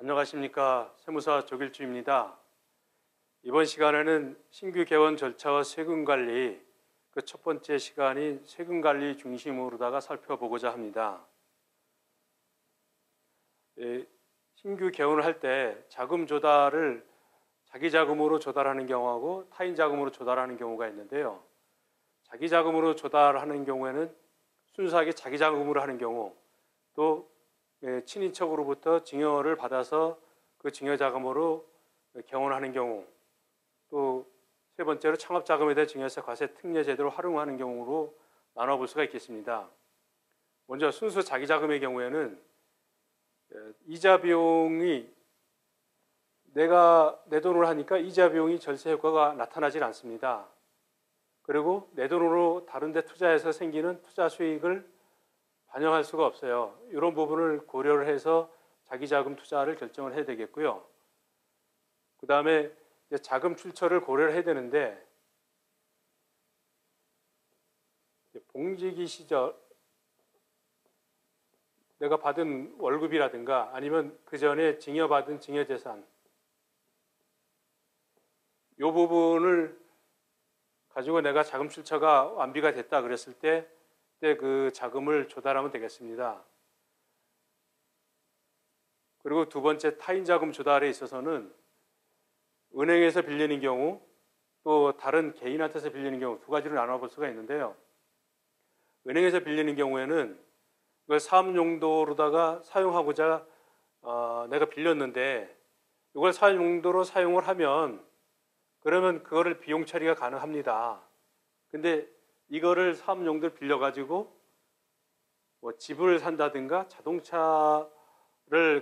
안녕하십니까. 세무사 조길주입니다. 이번 시간에는 신규 개원 절차와 세금관리, 그 첫 번째 시간인 세금관리 중심으로다가 살펴보고자 합니다. 신규 개원을 할 때 자금 조달을 자기 자금으로 조달하는 경우하고 타인 자금으로 조달하는 경우가 있는데요. 자기 자금으로 조달하는 경우에는 순수하게 자기 자금으로 하는 경우, 또 친인척으로부터 증여를 받아서 그 증여 자금으로 개원하는 경우, 또 세 번째로 창업 자금에 대한 증여세 과세 특례 제도를 활용하는 경우로 나눠볼 수가 있겠습니다. 먼저 순수 자기 자금의 경우에는 이자 비용이 내가 내 돈으로 하니까 이자 비용이 절세 효과가 나타나질 않습니다. 그리고 내 돈으로 다른 데 투자해서 생기는 투자 수익을 반영할 수가 없어요. 이런 부분을 고려를 해서 자기 자금 투자를 결정을 해야 되겠고요. 그 다음에 자금 출처를 고려를 해야 되는데, 봉지기 시절 내가 받은 월급이라든가 아니면 그 전에 증여받은 증여재산, 이 부분을 가지고 내가 자금 출처가 완비가 됐다 그랬을 때 그 자금을 조달하면 되겠습니다. 그리고 두 번째, 타인 자금 조달에 있어서는 은행에서 빌리는 경우, 또 다른 개인한테서 빌리는 경우, 두 가지로 나눠볼 수가 있는데요. 은행에서 빌리는 경우에는 이걸 사업 용도로다가 사용하고자 내가 빌렸는데 이걸 사업 용도로 사용을 하면 그러면 그거를 비용 처리가 가능합니다. 근데 이거를 사업 용도로 빌려가지고 뭐 집을 산다든가 자동차를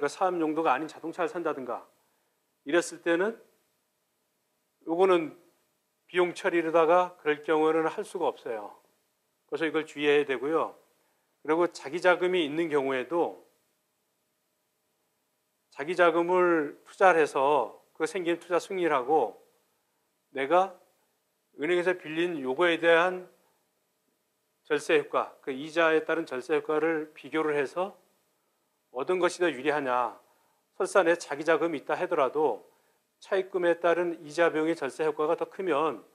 그 사업 용도가 아닌 자동차를 산다든가 이랬을 때는 요거는 비용 처리로다가 그럴 경우에는 할 수가 없어요. 그래서 이걸 주의해야 되고요. 그리고 자기 자금이 있는 경우에도 자기 자금을 투자를 해서 그 생긴 투자 승리하고 내가 은행에서 빌린 요거에 대한 절세 효과, 그 이자에 따른 절세 효과를 비교를 해서 얻은 것이 더 유리하냐. 설사 내 자기 자금이 있다 하더라도 차입금에 따른 이자 비용의 절세 효과가 더 크면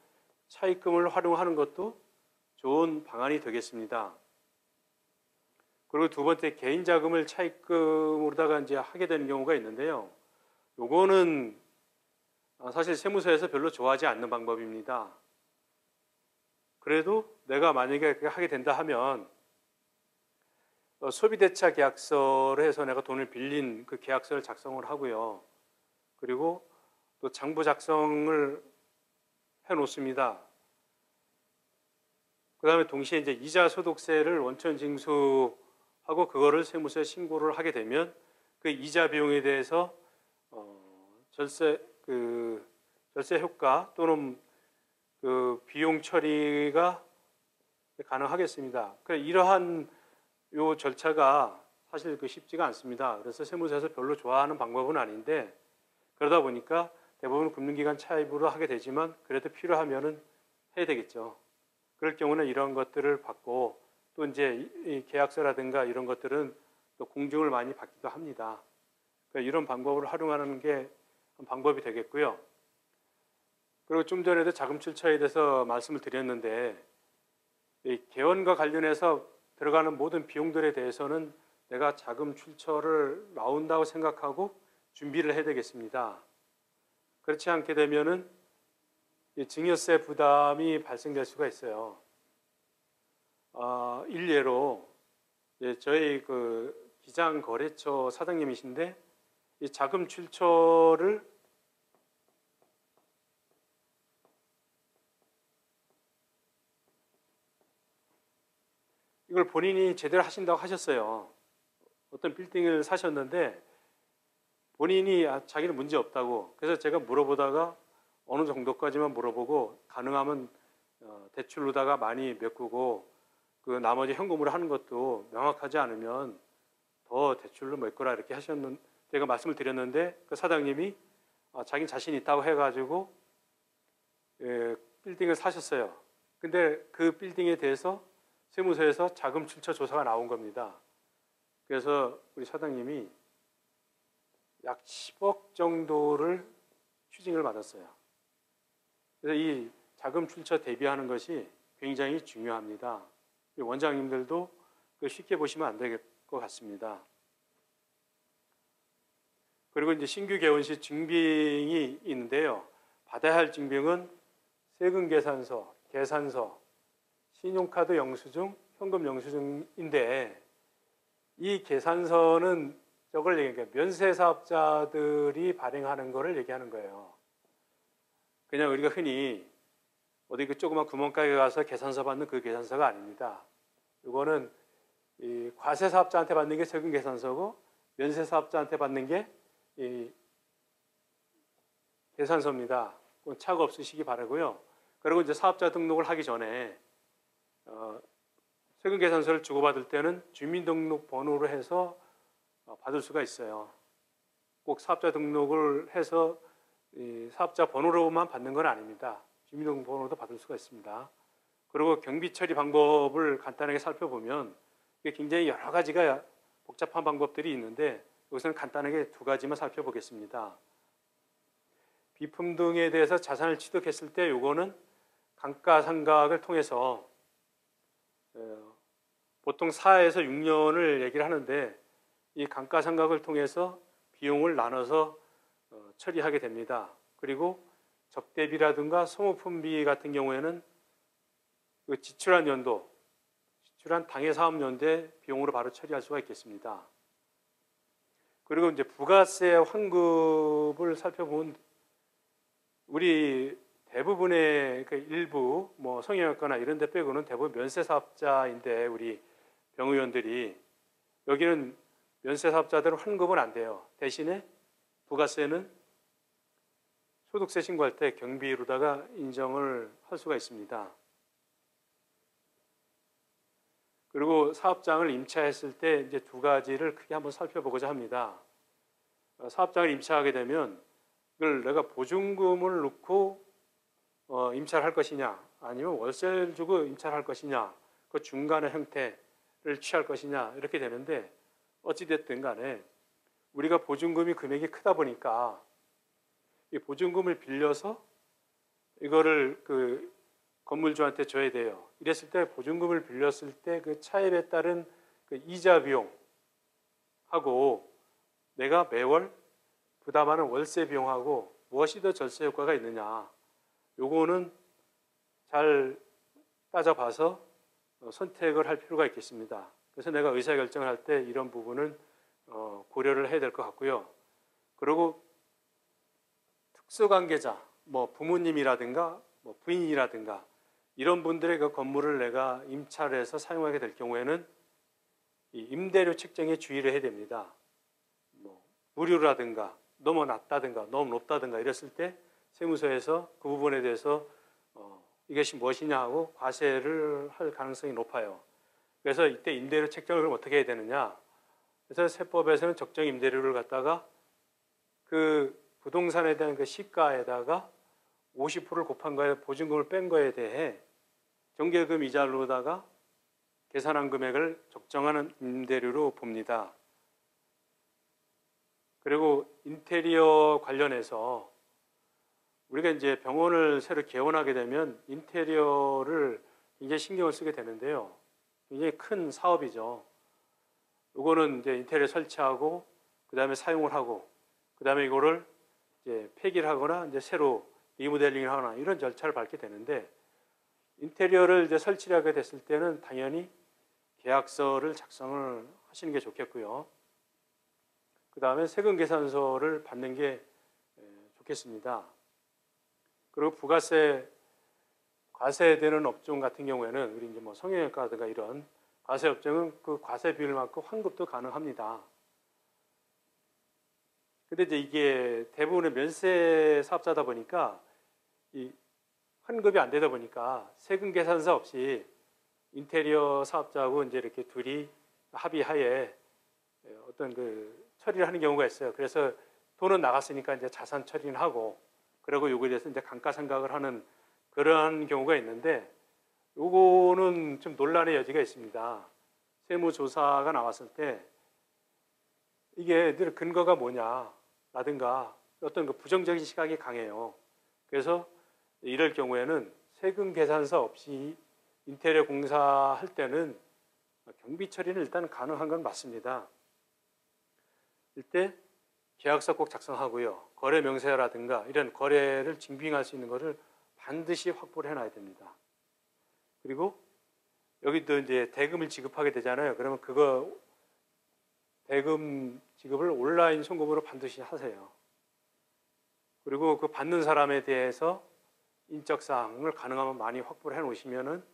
차입금을 활용하는 것도 좋은 방안이 되겠습니다. 그리고 두 번째, 개인 자금을 차입금으로다가 이제 하게 되는 경우가 있는데요. 요거는 사실 세무서에서 별로 좋아하지 않는 방법입니다. 그래도 내가 만약에 그렇게 하게 된다 하면 소비대차 계약서를 해서 내가 돈을 빌린 그 계약서를 작성을 하고요. 그리고 또 장부 작성을 해 놓습니다. 그 다음에 동시에 이제 이자 소득세를 원천 징수하고 그거를 세무서에 신고를 하게 되면 그 이자 비용에 대해서 절세 효과 또는 그 비용 처리가 가능하겠습니다. 이러한 요 절차가 사실 쉽지가 않습니다. 그래서 세무서에서 별로 좋아하는 방법은 아닌데 그러다 보니까 대부분 금융기관 차입으로 하게 되지만 그래도 필요하면은 해야 되겠죠. 그럴 경우는 이런 것들을 받고 또 이제 이 계약서라든가 이런 것들은 또 공증을 많이 받기도 합니다. 그러니까 이런 방법을 활용하는 게 방법이 되겠고요. 그리고 좀 전에도 자금 출처에 대해서 말씀을 드렸는데 이 개원과 관련해서 들어가는 모든 비용들에 대해서는 내가 자금 출처를 나온다고 생각하고 준비를 해야 되겠습니다. 그렇지 않게 되면은 증여세 부담이 발생될 수가 있어요. 일례로 저희 그 기장거래처 사장님이신데 이 자금 출처를 이걸 본인이 제대로 하신다고 하셨어요. 어떤 빌딩을 사셨는데 본인이 자기는 문제 없다고. 그래서 제가 물어보다가 어느 정도까지만 물어보고 가능하면 대출로다가 많이 메꾸고 그 나머지 현금으로 하는 것도 명확하지 않으면 더 대출로 메꿔라 이렇게 하셨는 제가 말씀을 드렸는데 그 사장님이 자기 자신 있다고 해가지고 빌딩을 사셨어요. 근데 그 빌딩에 대해서 세무서에서 자금 출처 조사가 나온 겁니다. 그래서 우리 사장님이 약 10억 정도를 추징을 받았어요. 그래서 이 자금 출처 대비하는 것이 굉장히 중요합니다. 원장님들도 쉽게 보시면 안 될 것 같습니다. 그리고 이제 신규 개원 시 증빙이 있는데요. 받아야 할 증빙은 세금계산서, 계산서, 신용카드 영수증, 현금 영수증인데 이 계산서는 저걸 얘기해요. 면세사업자들이 발행하는 거를 얘기하는 거예요. 그냥 우리가 흔히 어디 그 조그만 구멍가게 가서 계산서 받는 그 계산서가 아닙니다. 이거는 이 과세사업자한테 받는 게 세금계산서고 면세사업자한테 받는 게 이 계산서입니다. 착오 없으시기 바라고요. 그리고 이제 사업자 등록을 하기 전에 세금계산서를 주고받을 때는 주민등록번호로 해서 받을 수가 있어요. 꼭 사업자 등록을 해서 사업자 번호로만 받는 건 아닙니다. 주민등록번호도 받을 수가 있습니다. 그리고 경비 처리 방법을 간단하게 살펴보면 이게 굉장히 여러 가지가 복잡한 방법들이 있는데 여기서는 간단하게 두 가지만 살펴보겠습니다. 비품 등에 대해서 자산을 취득했을 때 요거는 감가상각을 통해서 보통 4에서 6년을 얘기를 하는데 이 감가상각을 통해서 비용을 나눠서 처리하게 됩니다. 그리고 접대비라든가 소모품비 같은 경우에는 그 지출한 연도, 지출한 당해 사업 연도에 비용으로 바로 처리할 수가 있겠습니다. 그리고 이제 부가세 환급을 살펴보면 우리 대부분의 그 일부 뭐 성형외과나 이런 데 빼고는 대부분 면세사업자인데 우리 병의원들이 여기는 면세사업자들은 환급은 안 돼요. 대신에 부가세는 소득세 신고할 때 경비로다가 인정을 할 수가 있습니다. 그리고 사업장을 임차했을 때 이제 두 가지를 크게 한번 살펴보고자 합니다. 사업장을 임차하게 되면 이걸 내가 보증금을 넣고 임차를 할 것이냐 아니면 월세를 주고 임차를 할 것이냐 그 중간의 형태를 취할 것이냐 이렇게 되는데 어찌됐든 간에 우리가 보증금이 금액이 크다 보니까 이 보증금을 빌려서 이거를 그 건물주한테 줘야 돼요. 이랬을 때 보증금을 빌렸을 때 그 차입에 따른 그 이자 비용하고 내가 매월 부담하는 월세 비용하고 무엇이 더 절세 효과가 있느냐 요거는 잘 따져봐서 선택을 할 필요가 있겠습니다. 그래서 내가 의사결정을 할 때 이런 부분은 고려를 해야 될 것 같고요. 그리고 특수관계자, 뭐 부모님이라든가 뭐 부인이라든가 이런 분들의 그 건물을 내가 임차를 해서 사용하게 될 경우에는 이 임대료 책정에 주의를 해야 됩니다. 뭐 무료라든가 너무 낮다든가 너무 높다든가 이랬을 때 세무서에서 그 부분에 대해서 이것이 무엇이냐 하고 과세를 할 가능성이 높아요. 그래서 이때 임대료 책정을 어떻게 해야 되느냐. 그래서 세법에서는 적정 임대료를 갖다가 그 부동산에 대한 그 시가에다가 50%를 곱한 거에 보증금을 뺀 거에 대해 정결금 이자로다가 계산한 금액을 적정하는 임대료로 봅니다. 그리고 인테리어 관련해서 우리가 이제 병원을 새로 개원하게 되면 인테리어를 굉장히 신경을 쓰게 되는데요. 굉장히 큰 사업이죠. 이거는 이제 인테리어 설치하고 그 다음에 사용을 하고 그 다음에 이거를 이제 폐기를 하거나 이제 새로 리모델링을 하거나 이런 절차를 밟게 되는데 인테리어를 이제 설치를 하게 됐을 때는 당연히 계약서를 작성을 하시는 게 좋겠고요. 그 다음에 세금 계산서를 받는 게 좋겠습니다. 그리고 부가세 과세되는 업종 같은 경우에는 우리 이제 뭐 성형외과라든가 이런 과세 업종은 그 과세 비율만큼 환급도 가능합니다. 근데 이제 이게 대부분의 면세 사업자다 보니까 이 환급이 안 되다 보니까 세금 계산서 없이 인테리어 사업자하고 이제 이렇게 둘이 합의하에 어떤 그 처리를 하는 경우가 있어요. 그래서 돈은 나갔으니까 이제 자산 처리는 하고 그리고 요거에 대해서 이제 감가상각을 하는 그러한 경우가 있는데 요거는 좀 논란의 여지가 있습니다. 세무조사가 나왔을 때 이게 늘 근거가 뭐냐 라든가 어떤 그 부정적인 시각이 강해요. 그래서 이럴 경우에는 세금 계산서 없이 인테리어 공사할 때는 경비 처리는 일단 가능한 건 맞습니다. 이때 계약서 꼭 작성하고요. 거래 명세라든가 이런 거래를 증빙할 수 있는 것을 반드시 확보를 해놔야 됩니다. 그리고 여기도 이제 대금을 지급하게 되잖아요. 그러면 그거 대금 지급을 온라인 송금으로 반드시 하세요. 그리고 그 받는 사람에 대해서 인적사항을 가능하면 많이 확보를 해 놓으시면은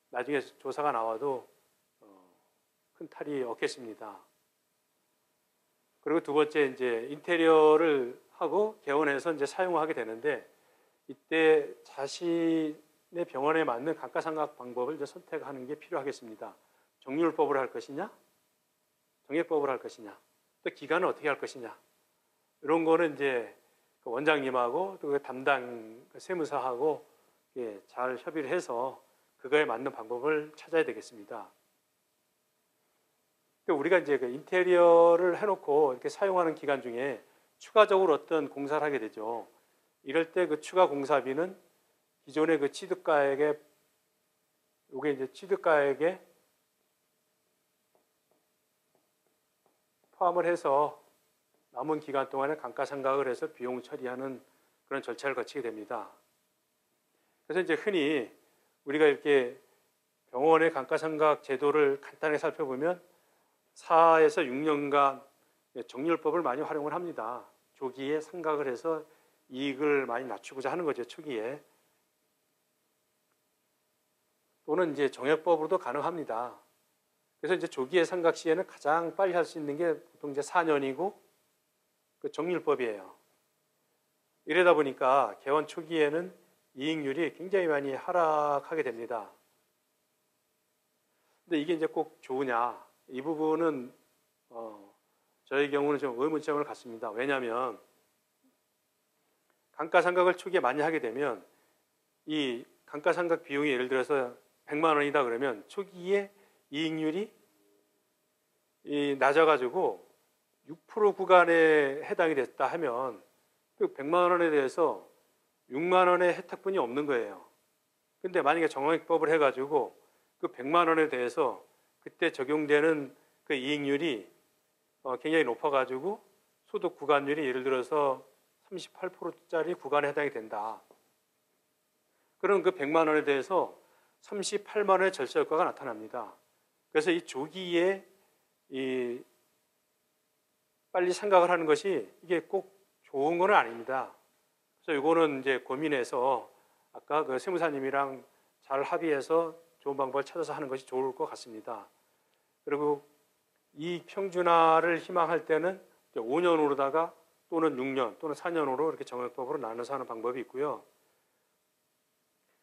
나중에 조사가 나와도 큰 탈이 없겠습니다. 그리고 두 번째 이제 인테리어를 하고 개원해서 이제 사용하게 되는데 이때 자신의 병원에 맞는 감가상각 방법을 이제 선택하는 게 필요하겠습니다. 정률법으로 할 것이냐, 정액법으로 할 것이냐, 또 기간은 어떻게 할 것이냐 이런 거는 이제 원장님하고 또 그 담당 세무사하고 잘 협의를 해서 그거에 맞는 방법을 찾아야 되겠습니다. 우리가 이제 그 인테리어를 해놓고 이렇게 사용하는 기간 중에 추가적으로 어떤 공사를 하게 되죠. 이럴 때 그 추가 공사비는 기존의 그 취득가액에 이게 이제 취득가액에 포함을 해서 남은 기간 동안에 감가상각을 해서 비용 처리하는 그런 절차를 거치게 됩니다. 그래서 이제 흔히 우리가 이렇게 병원의 감가상각 제도를 간단하게 살펴보면 4에서 6년간 정률법을 많이 활용을 합니다. 조기에 상각을 해서 이익을 많이 낮추고자 하는 거죠, 초기에. 또는 이제 정액법으로도 가능합니다. 그래서 이제 조기에 상각 시에는 가장 빨리 할 수 있는 게 보통 이제 4년이고 그 정률법이에요. 이러다 보니까 개원 초기에는 이익률이 굉장히 많이 하락하게 됩니다. 근데 이게 이제 꼭 좋으냐? 이 부분은 저의 경우는 좀 의문점을 갖습니다. 왜냐하면 감가상각을 초기에 많이 하게 되면 이 감가상각 비용이 예를 들어서 100만 원이다 그러면 초기에 이익률이 낮아가지고 6% 구간에 해당이 됐다 하면 그 100만 원에 대해서 6만 원의 혜택분이 없는 거예요. 근데 만약에 정액법을 해가지고 그 100만 원에 대해서 그때 적용되는 그 이익률이 굉장히 높아가지고 소득 구간율이 예를 들어서 38%짜리 구간에 해당이 된다. 그럼 그 100만 원에 대해서 38만 원의 절세 효과가 나타납니다. 그래서 이 조기에 빨리 상각을 하는 것이 이게 꼭 좋은 건 아닙니다. 그래서 이거는 이제 고민해서 아까 그 세무사님이랑 잘 합의해서 좋은 방법을 찾아서 하는 것이 좋을 것 같습니다. 그리고 이 평준화를 희망할 때는 5년으로다가 또는 6년 또는 4년으로 이렇게 정액법으로 나눠서 하는 방법이 있고요.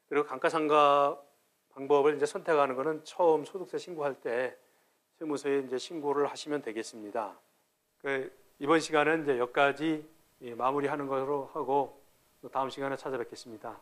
그리고 감가상각 방법을 이제 선택하는 것은 처음 소득세 신고할 때 세무서에 이제 신고를 하시면 되겠습니다. 이번 시간은 이제 여기까지 마무리하는 것으로 하고 다음 시간에 찾아뵙겠습니다.